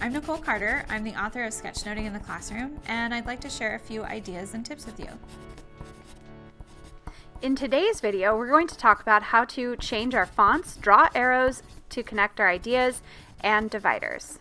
I'm Nicole Carter. I'm the author of Sketchnoting in the Classroom, and I'd like to share a few ideas and tips with you. In today's video, we're going to talk about how to change our fonts, draw arrows to connect our ideas, and dividers.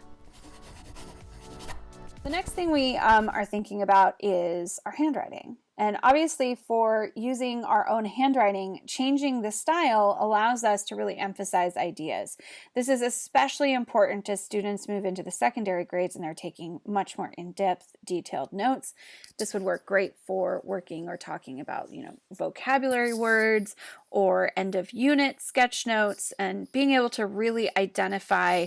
The next thing we are thinking about is our handwriting. And obviously for using our own handwriting, changing the style allows us to really emphasize ideas. This is especially important as students move into the secondary grades and they're taking much more in-depth, detailed notes. This would work great for working or talking about, vocabulary words or end of unit sketch notes, and being able to really identify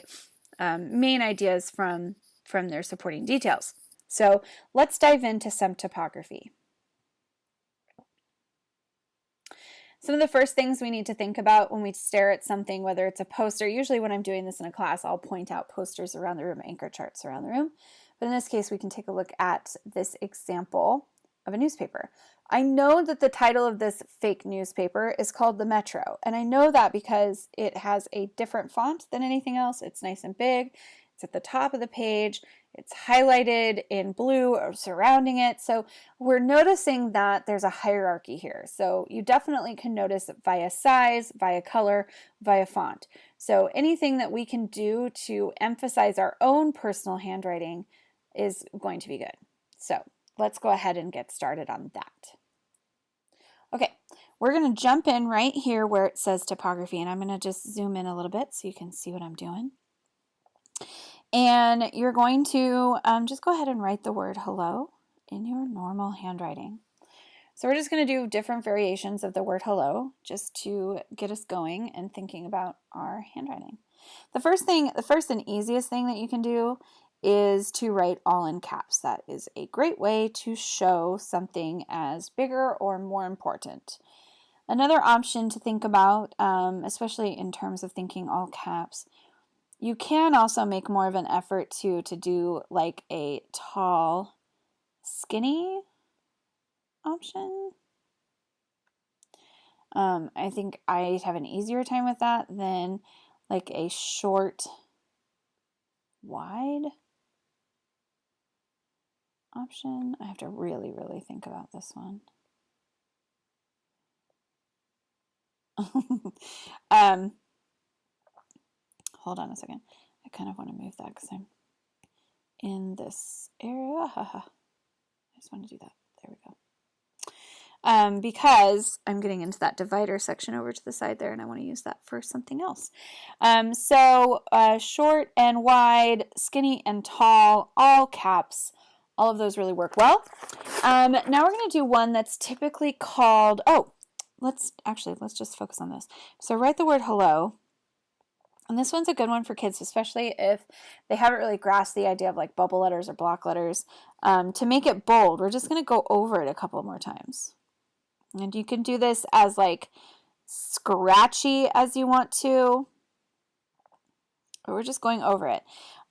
main ideas from their supporting details. So let's dive into some typography. Some of the first things we need to think about when we stare at something, whether it's a poster, usually when I'm doing this in a class, I'll point out posters around the room, anchor charts around the room. But in this case, we can take a look at this example of a newspaper. I know that the title of this fake newspaper is called The Metro, and I know that because it has a different font than anything else. It's nice and big. It's at the top of the page. It's highlighted in blue or surrounding it. So we're noticing that there's a hierarchy here. So you definitely can notice it via size, via color, via font. So anything that we can do to emphasize our own personal handwriting is going to be good. So let's go ahead and get started on that. Okay, we're going to jump in right here where it says typography, and I'm going to just zoom in a little bit so you can see what I'm doing. And you're going to just go ahead and write the word hello in your normal handwriting. So we're just going to do different variations of the word hello just to get us going and thinking about our handwriting. The first and easiest thing that you can do is to write all in caps. That is a great way to show something as bigger or more important. Another option to think about, especially in terms of thinking all caps, you can also make more of an effort to do like a tall, skinny option. I think I'd have an easier time with that than like a short, wide option. I have to really, really think about this one. Hold on a second. I kind of want to move that because I'm in this area. I just want to do that. There we go. Because I'm getting into that divider section over to the side there, and I want to use that for something else. So short and wide, skinny and tall, all caps, all of those really work well. Now we're going to do one that's typically called, let's just focus on this. So write the word hello. And this one's a good one for kids, especially if they haven't really grasped the idea of like bubble letters or block letters. To make it bold, we're just going to go over it a couple more times. And you can do this as like scratchy as you want to, or we're just going over it.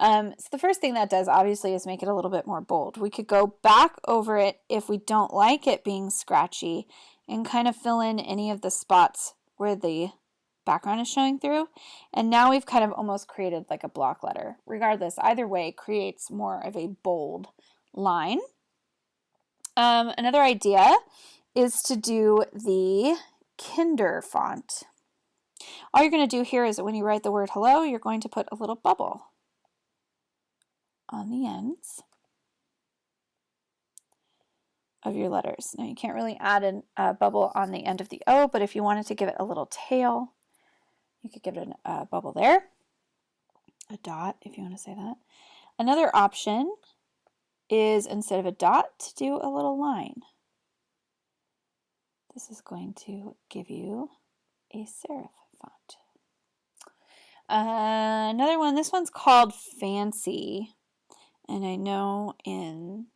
So the first thing that does obviously is make it a little bit more bold. We could go back over it if we don't like it being scratchy and kind of fill in any of the spots where the background is showing through, and now we've kind of almost created like a block letter. Regardless, either way creates more of a bold line. Another idea is to do the Kinder font. All you're going to do here is that when you write the word hello, you're going to put a little bubble on the ends of your letters. Now you can't really add a bubble on the end of the O, but if you wanted to give it a little tail, you could give it a bubble there, a dot if you want to say that. Another option is instead of a dot to do a little line. This is going to give you a serif font. Another one, this one's called Fancy, and I know in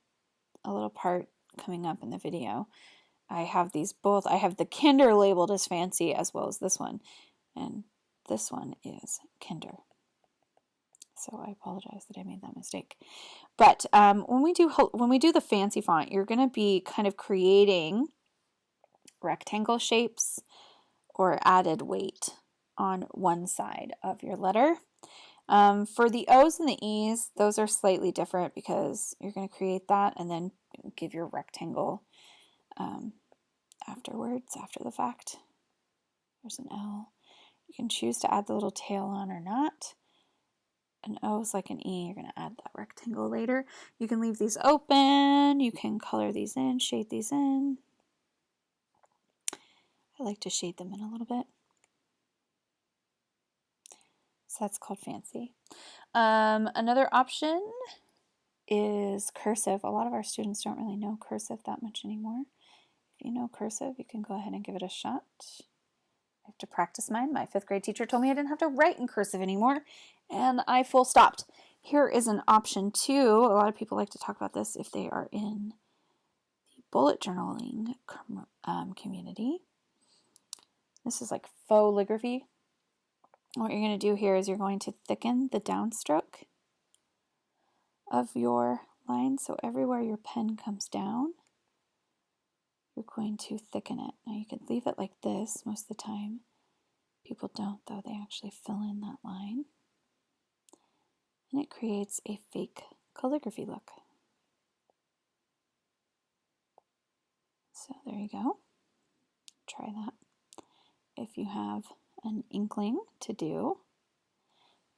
a little part coming up in the video, I have these both. I have the Kinder labeled as Fancy as well as this one, and this one is Kinder. So I apologize that I made that mistake. But when we do the Fancy font, you're going to be kind of creating rectangle shapes or added weight on one side of your letter. For the O's and the E's, those are slightly different because you're going to create that and then give your rectangle afterwards, after the fact. There's an L. You can choose to add the little tail on or not. An O is like an E. You're going to add that rectangle later. You can leave these open. You can color these in, shade these in. I like to shade them in a little bit. So that's called fancy. Another option is cursive. A lot of our students don't really know cursive that much anymore. If you know cursive, you can go ahead and give it a shot. I have to practice mine. My 5th grade teacher told me I didn't have to write in cursive anymore, and I full stopped. Here is an option too. A lot of people like to talk about this if they are in the bullet journaling community. This is like faux calligraphy. What you're going to do here is you're going to thicken the downstroke of your line. So everywhere your pen comes down, you're going to thicken it. Now you could leave it like this most of the time. People don't though, they actually fill in that line. And it creates a fake calligraphy look. So there you go. Try that if you have an inkling to do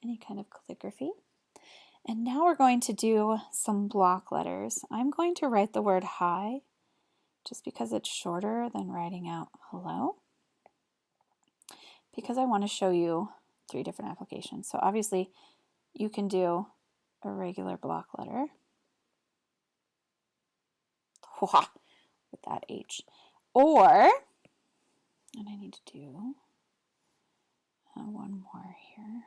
any kind of calligraphy. And now we're going to do some block letters. I'm going to write the word hi just because it's shorter than writing out hello, because I want to show you 3 different applications. So obviously you can do a regular block letter with that H, or, and I need to do one more here.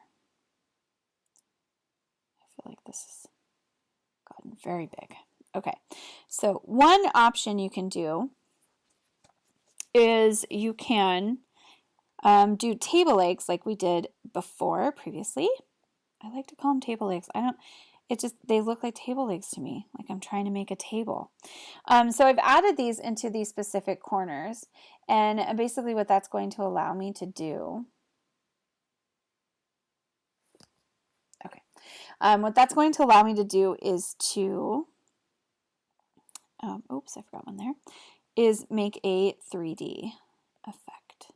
I feel like this has gotten very big. Okay, so one option you can do is you can do table legs like we did before previously. I like to call them table legs. They look like table legs to me, like I'm trying to make a table. So I've added these into these specific corners, and basically what that's going to allow me to do, what that's going to allow me to do is to, oops, I forgot one there, is make a 3D effect.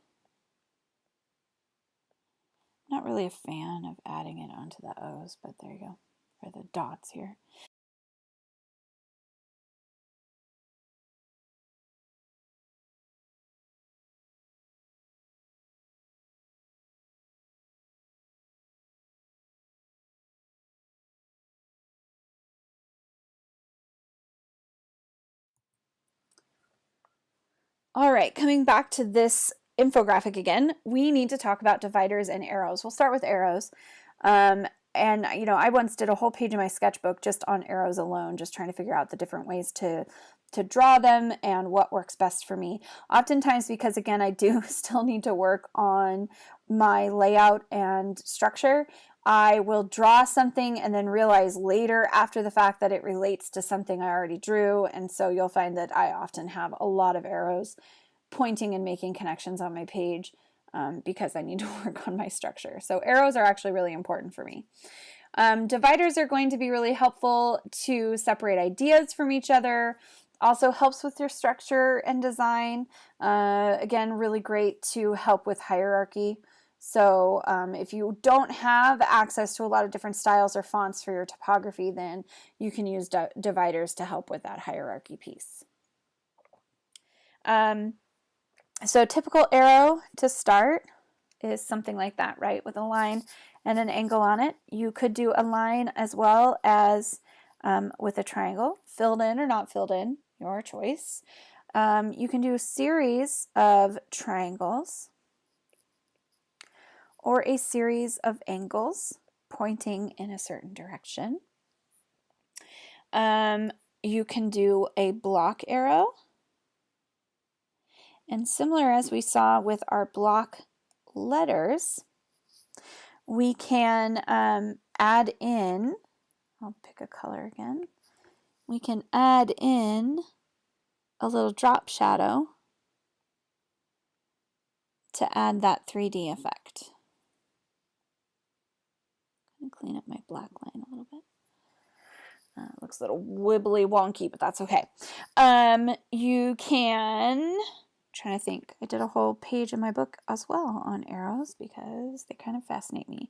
Not really a fan of adding it onto the O's, but there you go, for the dots here. All right, coming back to this infographic again, we need to talk about dividers and arrows. We'll start with arrows. And I once did a whole page in my sketchbook just on arrows alone, just trying to figure out the different ways to draw them and what works best for me. Oftentimes, because again, I do still need to work on my layout and structure, I will draw something and then realize later after the fact that it relates to something I already drew. And so you'll find that I often have a lot of arrows pointing and making connections on my page because I need to work on my structure. So arrows are actually really important for me. Dividers are going to be really helpful to separate ideas from each other. Also helps with your structure and design. Again, really great to help with hierarchy. So if you don't have access to a lot of different styles or fonts for your typography, then you can use dividers to help with that hierarchy piece. So typical arrow to start is something like that, right? With a line and an angle on it. You could do a line as well as with a triangle, filled in or not filled in, your choice. You can do a series of triangles or a series of angles pointing in a certain direction. You can do a block arrow. And similar as we saw with our block letters, we can add in, I'll pick a color again, we can add in a little drop shadow to add that 3D effect. I'm going to clean up my black line a little bit. Looks a little wibbly wonky, but that's okay. You can, I'm trying to think, I did a whole page in my book as well on arrows because they kind of fascinate me.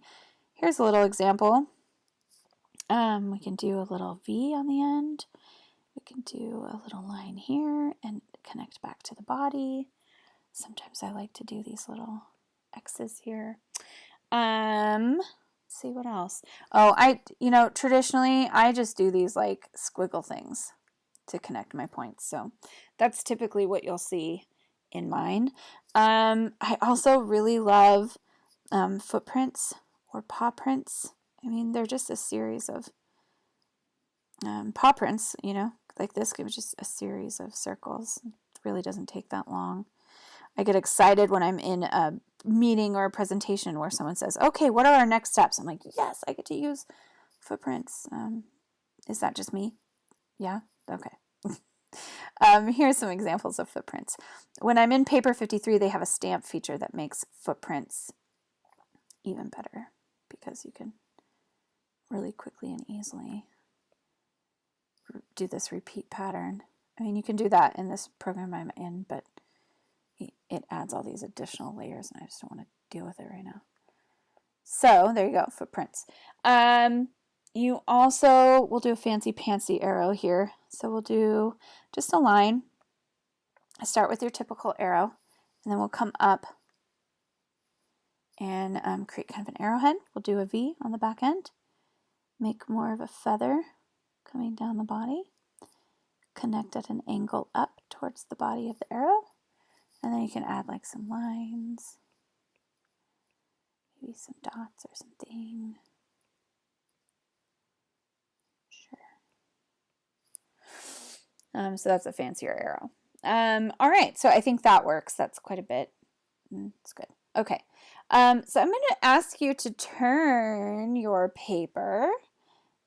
Here's a little example. We can do a little V on the end. We can do a little line here and connect back to the body. Sometimes I like to do these little X's here. Let's see what else. Oh, traditionally I just do these like squiggle things to connect my points. So that's typically what you'll see in mine. I also really love footprints or paw prints. I mean, they're just a series of paw prints, like this gives just a series of circles. It really doesn't take that long. I get excited when I'm in a meeting or a presentation where someone says, okay, what are our next steps? I'm like, yes, I get to use footprints. Is that just me? Yeah? Okay. Here's some examples of footprints. When I'm in paper 53, they have a stamp feature that makes footprints even better because you can really quickly and easily do this repeat pattern. I mean, you can do that in this program I'm in, but it adds all these additional layers and I just don't want to deal with it right now. So there you go, footprints. You also will do a fancy pantsy arrow here. So we'll do just a line. Start with your typical arrow and then we'll come up and create kind of an arrowhead. We'll do a V on the back end. Make more of a feather coming down the body. Connect at an angle up towards the body of the arrow. And then you can add like some lines, maybe some dots or something. Sure. So that's a fancier arrow. All right, so I think that works. That's quite a bit. It's good. Okay. So I'm going to ask you to turn your paper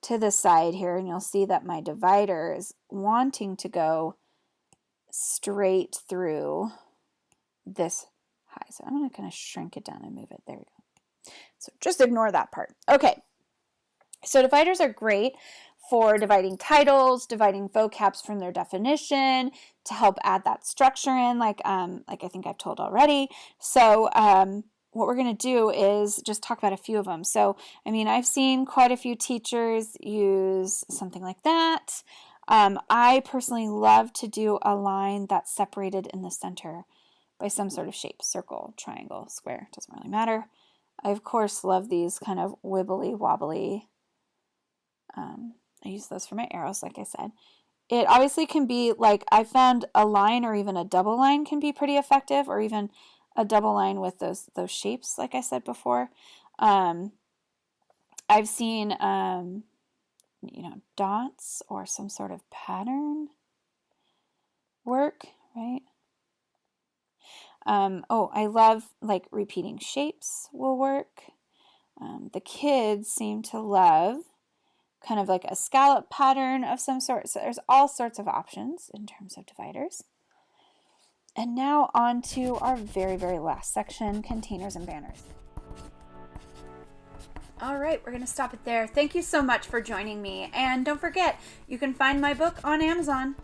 to the side here, and you'll see that my divider is wanting to go straight through this high. So I'm going to kind of shrink it down and move it. There we go. So just ignore that part. Okay. So dividers are great for dividing titles, dividing vocabs from their definition, to help add that structure in, like I think I've told already. So what we're going to do is just talk about a few of them. So, I mean, I've seen quite a few teachers use something like that. I personally love to do a line that's separated in the center by some sort of shape, circle, triangle, square, doesn't really matter. I, of course, love these kind of wibbly wobbly. I use those for my arrows, like I said. It obviously can be like, I found a line or even a double line can be pretty effective, or even a double line with those shapes, like I said before. I've seen, dots or some sort of pattern work, right? I love like repeating shapes will work. The kids seem to love kind of like a scallop pattern of some sort. So there's all sorts of options in terms of dividers. And now on to our very, very last section, containers and banners. All right, we're going to stop it there. Thank you so much for joining me. And don't forget, you can find my book on Amazon.